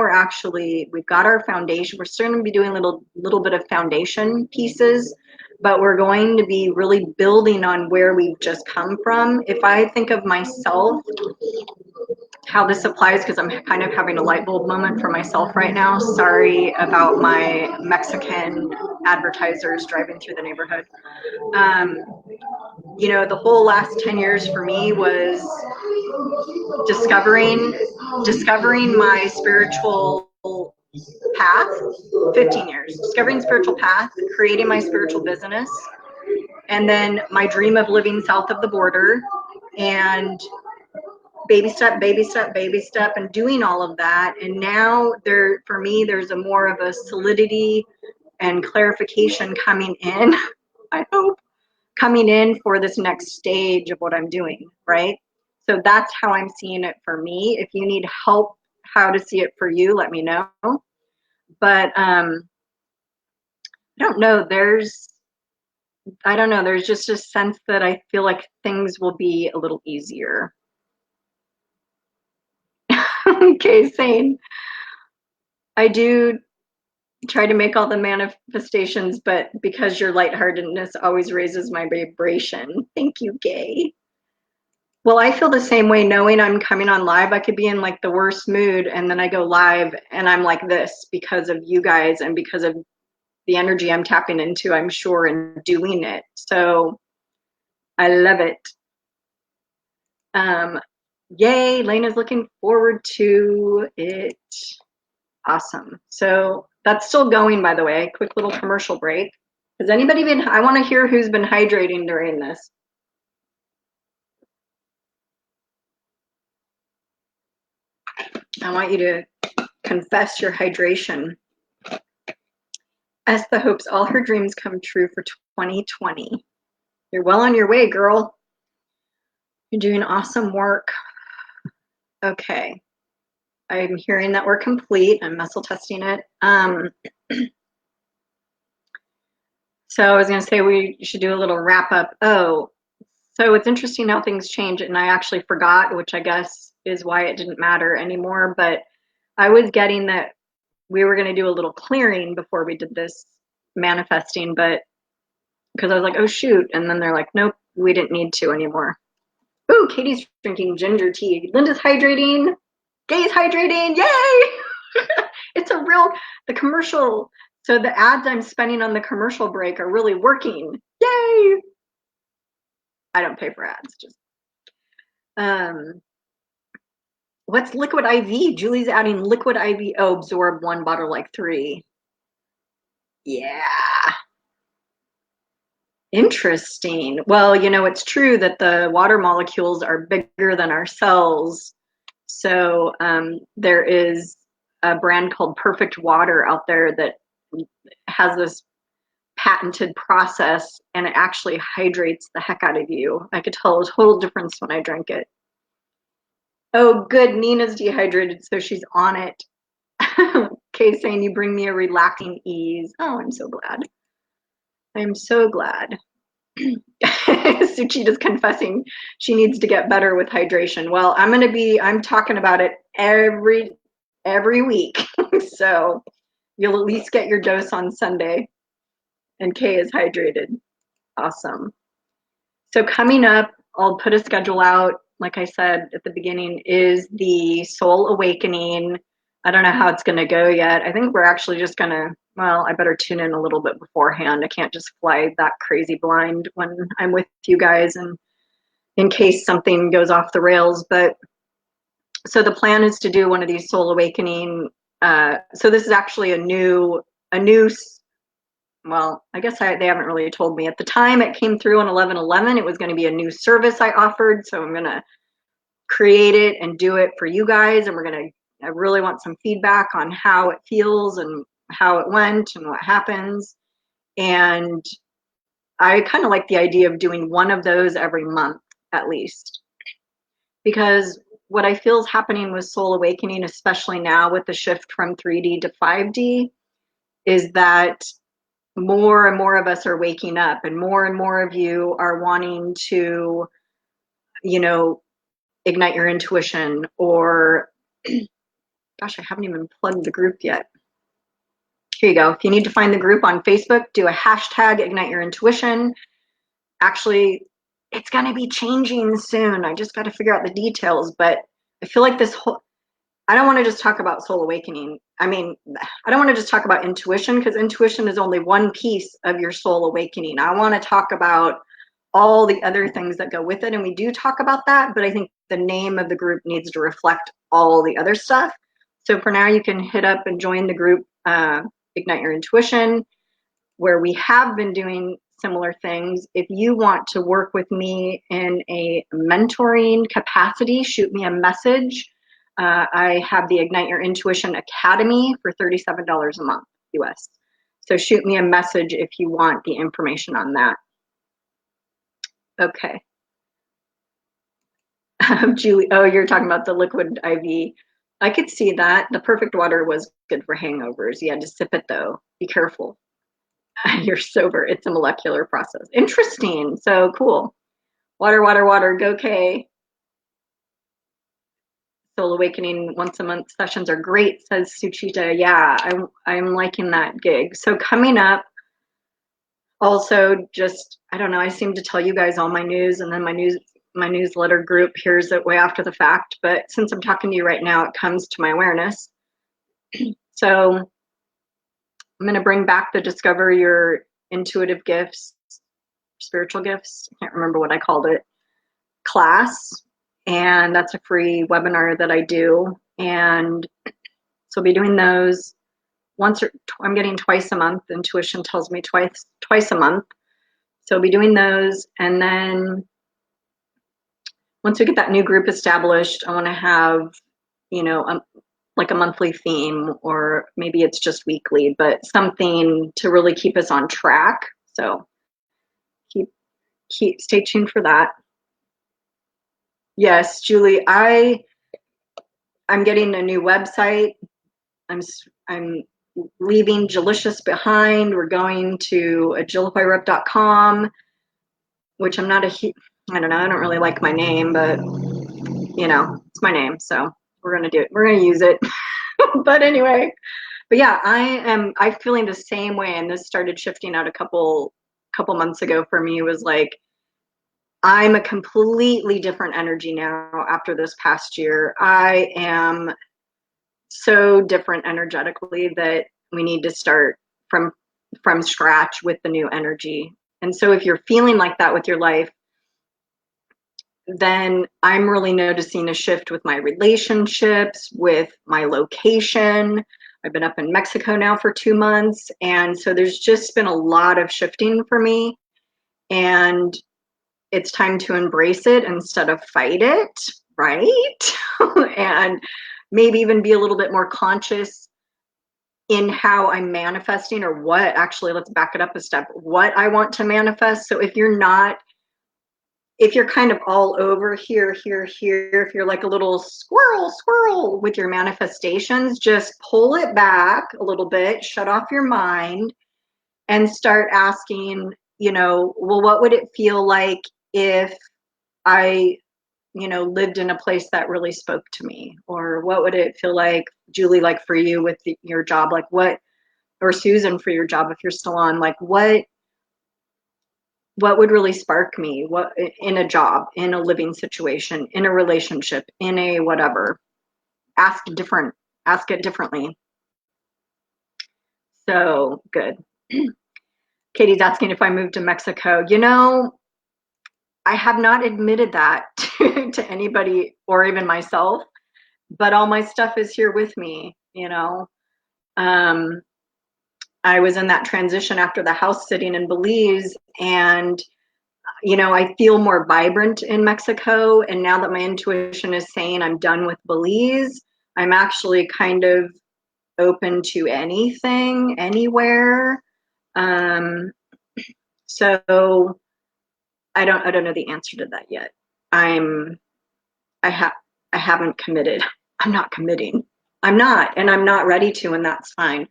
we've got our foundation. We're still going to be doing little bit of foundation pieces, but we're going to be really building on where we've just come from. If I think of myself, how this applies, because I'm kind of having a light bulb moment for myself right now. Sorry about my Mexican advertisers driving through the neighborhood. The whole last 10 years for me was discovering my spiritual path. 15 years discovering spiritual path, creating my spiritual business, and then my dream of living south of the border, and baby step, baby step, baby step, and doing all of that. And now for me, there's a more of a solidity and clarification coming in. I hope coming in for this next stage of what I'm doing, right? So that's how I'm seeing it for me. If you need help how to see it for you, let me know. But I don't know, there's just a sense that I feel like things will be a little easier. Okay, sane. I do try to make all the manifestations, but because your lightheartedness always raises my vibration. Thank you, Gay. Well, I feel the same way knowing I'm coming on live. I could be in like the worst mood and then I go live and I'm like this because of you guys and because of the energy I'm tapping into, I'm sure, in doing it. So I love it. Yay, Lena's looking forward to it. Awesome. So that's still going, by the way. Quick little commercial break. Has anybody I want to hear who's been hydrating during this. I want you to confess your hydration. Estha hopes all her dreams come true for 2020. You're well on your way, girl. You're doing awesome work. Okay. I'm hearing that we're complete. I'm muscle testing it. So I was going to say we should do a little wrap up. Oh, so it's interesting how things change, and I actually forgot, which I guess is why it didn't matter anymore. But I was getting that we were going to do a little clearing before we did this manifesting, but because I was like, oh shoot, and then they're like, nope, we didn't need to anymore. Ooh, Katie's drinking ginger tea. Linda's hydrating. Gay's hydrating. Yay! It's the commercial. So the ads I'm spending on the commercial break are really working. Yay! I don't pay for ads. Just what's liquid IV? Julie's adding liquid IV. Oh, absorb 1 bottle like 3. Yeah. Interesting. Well, it's true that the water molecules are bigger than our cells. So there is a brand called Perfect Water out there that has this patented process, and it actually hydrates the heck out of you. I could tell a total difference when I drank it. Oh, good. Nina's dehydrated, so she's on it. Kay saying you bring me a relaxing ease. Oh, I'm so glad. I'm so glad. Suchita's confessing she needs to get better with hydration. Well, I'm talking about it every week. So you'll at least get your dose on Sunday. And Kay is hydrated. Awesome. So coming up, I'll put a schedule out. Like I said at the beginning, is the Soul Awakening. I don't know how it's going to go yet. I think we're actually just going to, well, I better tune in a little bit beforehand. I can't just fly that crazy blind when I'm with you guys, and in case something goes off the rails. But so the plan is to do one of these Soul Awakening. So this is actually a new, well, I guess they haven't really told me. At the time it came through on 11/11, it was going to be a new service I offered. So I'm going to create it and do it for you guys. And I really want some feedback on how it feels and how it went and what happens. And I kind of like the idea of doing one of those every month at least. Because what I feel is happening with Soul Awakening, especially now with the shift from 3D to 5D, is that more and more of us are waking up, and more of you are wanting to you know, Ignite Your Intuition, or gosh, I haven't even plugged the group yet. Here you go. If you need to find the group on Facebook, do a hashtag Ignite Your Intuition. Actually, it's going to be changing soon. I just got to figure out the details, but I feel like this whole, I don't want to just talk about soul awakening. I mean, I don't want to just talk about intuition, because intuition is only one piece of your soul awakening. I want to talk about all the other things that go with it. And we do talk about that, but I think the name of the group needs to reflect all the other stuff. So for now, you can hit up and join the group, Ignite Your Intuition, where we have been doing similar things. If you want to work with me in a mentoring capacity, shoot me a message. I have the Ignite Your Intuition Academy for $37 a month US. So shoot me a message if you want the information on that. Okay. Julie, oh, you're talking about the liquid IV. I could see that. The perfect water was good for hangovers. You had to sip it though. Be careful. You're sober. It's a molecular process. Interesting. So cool. Water, water, water. Go Kay. Soul Awakening once a month sessions are great, says Suchita. Yeah, I'm liking that gig. So coming up, also just, I don't know, I seem to tell you guys all my news, and then my newsletter group hears it way after the fact. But since I'm talking to you right now, it comes to my awareness. So I'm going to bring back the Discover Your Intuitive Gifts, Spiritual Gifts. I can't remember what I called it, class. And that's a free webinar that I do. And so I'll be doing those once, or I'm getting twice a month. Intuition tells me twice a month. So I'll be doing those. And then once we get that new group established, I want to have, you know, like a monthly theme, or maybe it's just weekly, but something to really keep us on track. So stay tuned for that. Yes, Julie, I'm getting a new website. I'm leaving Jalicious behind. We're going to agilifyrep.com, which I'm not I don't know, I don't really like my name, but you know, it's my name, so we're gonna do it. We're gonna use it. But anyway, but yeah, I'm feeling the same way, and this started shifting out a couple months ago for me. It was like, I'm a completely different energy now after this past year. I am so different energetically that we need to start from scratch with the new energy. And so if you're feeling like that with your life, then I'm really noticing a shift with my relationships, with my location. I've been up in Mexico now for 2 months. And so there's just been a lot of shifting for me. And it's time to embrace it instead of fight it, right? And maybe even be a little bit more conscious in how I'm manifesting, or what, actually, let's back it up a step, what I want to manifest. So if you're kind of all over here, if you're like a little squirrel with your manifestations, just pull it back a little bit, shut off your mind, and start asking, you know, well, what would it feel like if I, you know, lived in a place that really spoke to me? Or what would it feel like, Julie, like for you with your job, like what, or Susan, for your job, if you're still on, like what would really spark me, what, in a job, in a living situation, in a relationship, in a whatever. Ask it differently. So good. Katie's asking if I moved to Mexico. You know, I have not admitted that to anybody, or even myself, but all my stuff is here with me, you know. I was in that transition after the house sitting in Belize, and you know, I feel more vibrant in Mexico. And now that my intuition is saying I'm done with Belize, I'm actually kind of open to anything, anywhere. So I don't know the answer to that yet. I haven't committed. I'm not committing. I'm not, and I'm not ready to, and that's fine.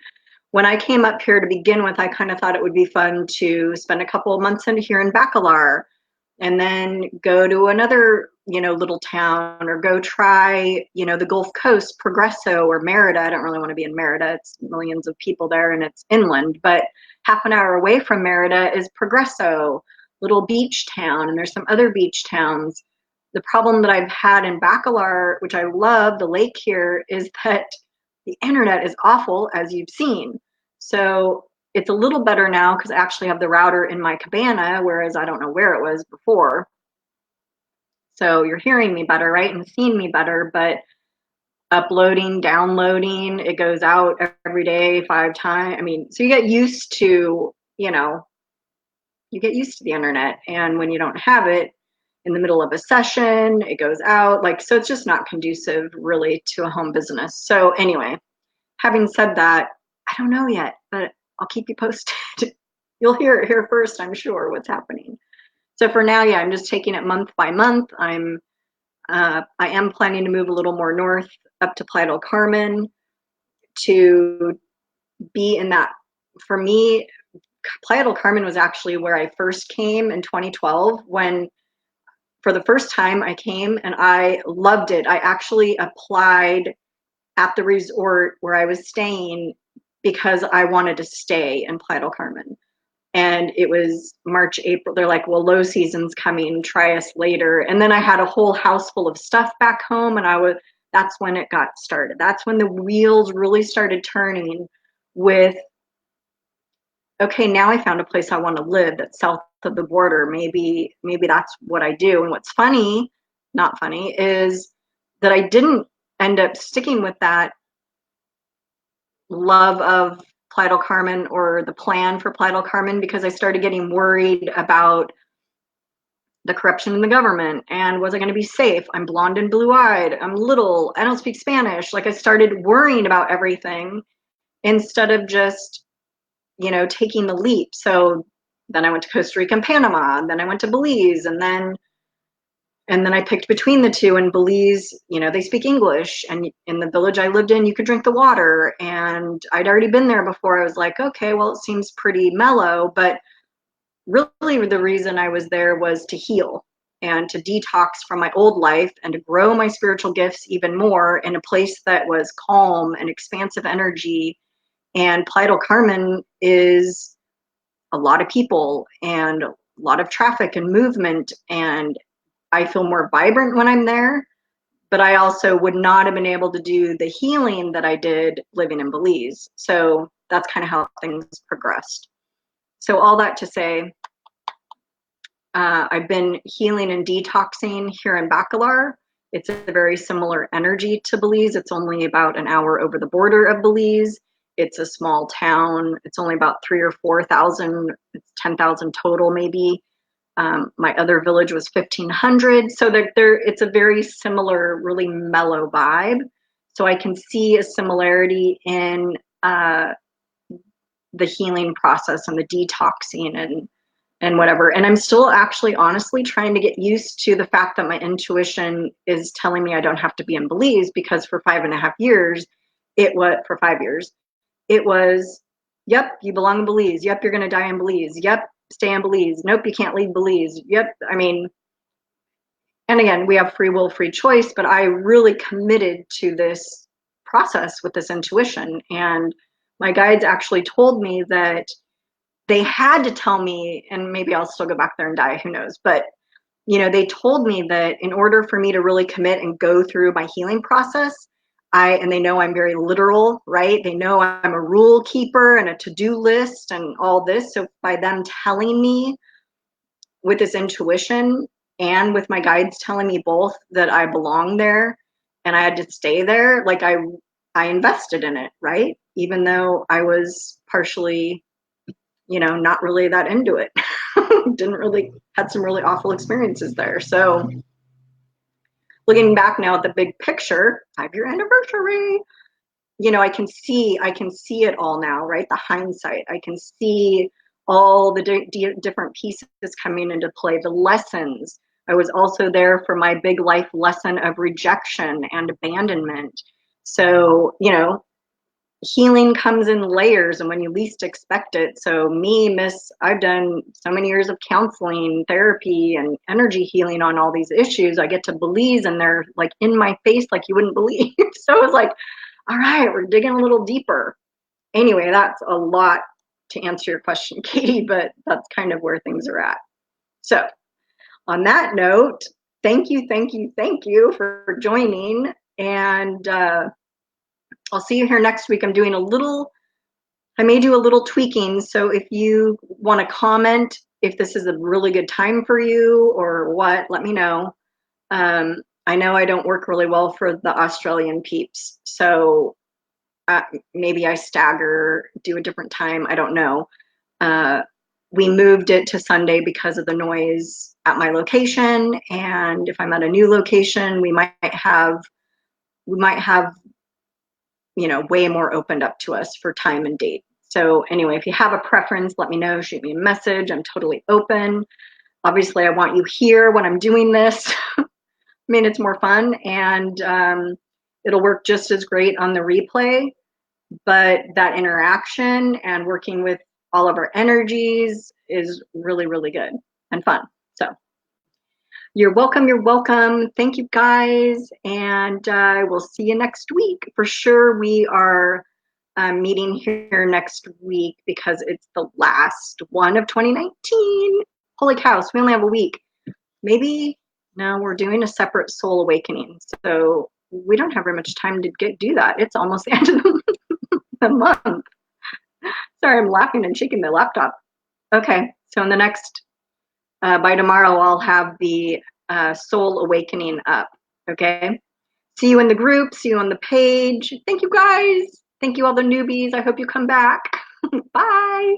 When I came up here to begin with, I kind of thought it would be fun to spend a couple of months here in Bacalar, and then go to another, little town, or go try, the Gulf Coast, Progresso or Merida. I don't really want to be in Merida. It's millions of people there and it's inland, but half an hour away from Merida is Progresso, little beach town, and there's some other beach towns. The problem that I've had in Bacalar, which I love, the lake here, is that the internet is awful, as you've seen. So it's a little better now because I actually have the router in my cabana, whereas I don't know where it was before. So you're hearing me better, right? And seeing me better, but uploading, downloading, it goes out every day, 5 times. I mean, so you get used to, you get used to the internet. And when you don't have it in the middle of a session, it goes out. So it's just not conducive really to a home business. So anyway, having said that, I don't know yet, but I'll keep you posted. You'll hear it here first, I'm sure, what's happening. So for now, yeah, I'm just taking it month by month. I am planning to move a little more north up to Playa del Carmen to be in that. For me, Playa del Carmen was actually where I first came in 2012 when for the first time I came, and I loved it. I actually applied at the resort where I was staying because I wanted to stay in Playa del Carmen. And it was March, April. They're like, well, low season's coming, try us later. And then I had a whole house full of stuff back home, and that's when it got started. That's when the wheels really started turning with, okay, now I found a place I want to live that's south of the border. Maybe that's what I do. And what's funny, not funny, is that I didn't end up sticking with that love of Playa del Carmen or the plan for Playa del Carmen because I started getting worried about the corruption in the government and was I going to be safe? I'm blonde and blue-eyed. I'm little. I don't speak Spanish. I started worrying about everything instead of just, taking the leap. So then I went to Costa Rica and Panama, and then I went to Belize, and then I picked between the two. And Belize, they speak English, and in the village I lived in, you could drink the water. And I'd already been there before. I was like, okay, well, it seems pretty mellow, but really the reason I was there was to heal and to detox from my old life and to grow my spiritual gifts even more in a place that was calm and expansive energy. And Playa del Carmen is a lot of people and a lot of traffic and movement, and I feel more vibrant when I'm there, but I also would not have been able to do the healing that I did living in Belize. So that's kind of how things progressed. So all that to say, I've been healing and detoxing here in Bacalar. It's a very similar energy to Belize. It's only about an hour over the border of Belize. It's a small town. It's only about 3,000 or 4,000. It's 10,000 total, maybe. My other village was 1,500. So it's a very similar, really mellow vibe. So I can see a similarity in the healing process and the detoxing and whatever. And I'm still actually honestly trying to get used to the fact that my intuition is telling me I don't have to be in Belize, because for 5.5 years, for 5 years, it was, yep, you belong in Belize. Yep, you're going to die in Belize. Yep, stay in Belize. Nope, you can't leave Belize. Yep, I mean, and again, we have free will, free choice, but I really committed to this process with this intuition. And my guides actually told me that they had to tell me, and maybe I'll still go back there and die, who knows, but they told me that in order for me to really commit and go through my healing process, and they know I'm very literal, right? They know I'm a rule keeper and a to-do list and all this. So by them telling me with this intuition and with my guides telling me both that I belong there and I had to stay there, I invested in it, right? Even though I was partially not really that into it. Had some really awful experiences there. So looking back now at the big picture, 5-year anniversary, I can see it all now, right? The hindsight, I can see all the different pieces coming into play, the lessons. I was also there for my big life lesson of rejection and abandonment. So, healing comes in layers and when you least expect it. So I've done so many years of counseling, therapy, and energy healing on all these issues. I get to Belize and they're like in my face like you wouldn't believe. So it was like, all right, we're digging a little deeper. Anyway, that's a lot to answer your question, Katie, but that's kind of where things are at. So on that note, thank you for joining. And I'll see you here next week. I may do a little tweaking. So if you want to comment, if this is a really good time for you or what, let me know. I know I don't work really well for the Australian peeps. So maybe I stagger, do a different time. I don't know. We moved it to Sunday because of the noise at my location. And if I'm at a new location, we might have, way more opened up to us for time and date. So anyway, if you have a preference, let me know, shoot me a message. I'm totally open. Obviously, I want you here when I'm doing this. I mean, it's more fun and it'll work just as great on the replay, but that interaction and working with all of our energies is really, really good and fun. So you're welcome. You're welcome. Thank you guys. And we'll see you next week. For sure, we are meeting here next week because it's the last one of 2019. Holy cow, so we only have a week. Maybe now we're doing a separate soul awakening. So we don't have very much time to do that. It's almost the end of the month. Sorry, I'm laughing and shaking the laptop. Okay, so in the next, by tomorrow, I'll have the soul awakening up. Okay, see you in the group, see you on the page. Thank you guys. Thank you all the newbies. I hope you come back. Bye.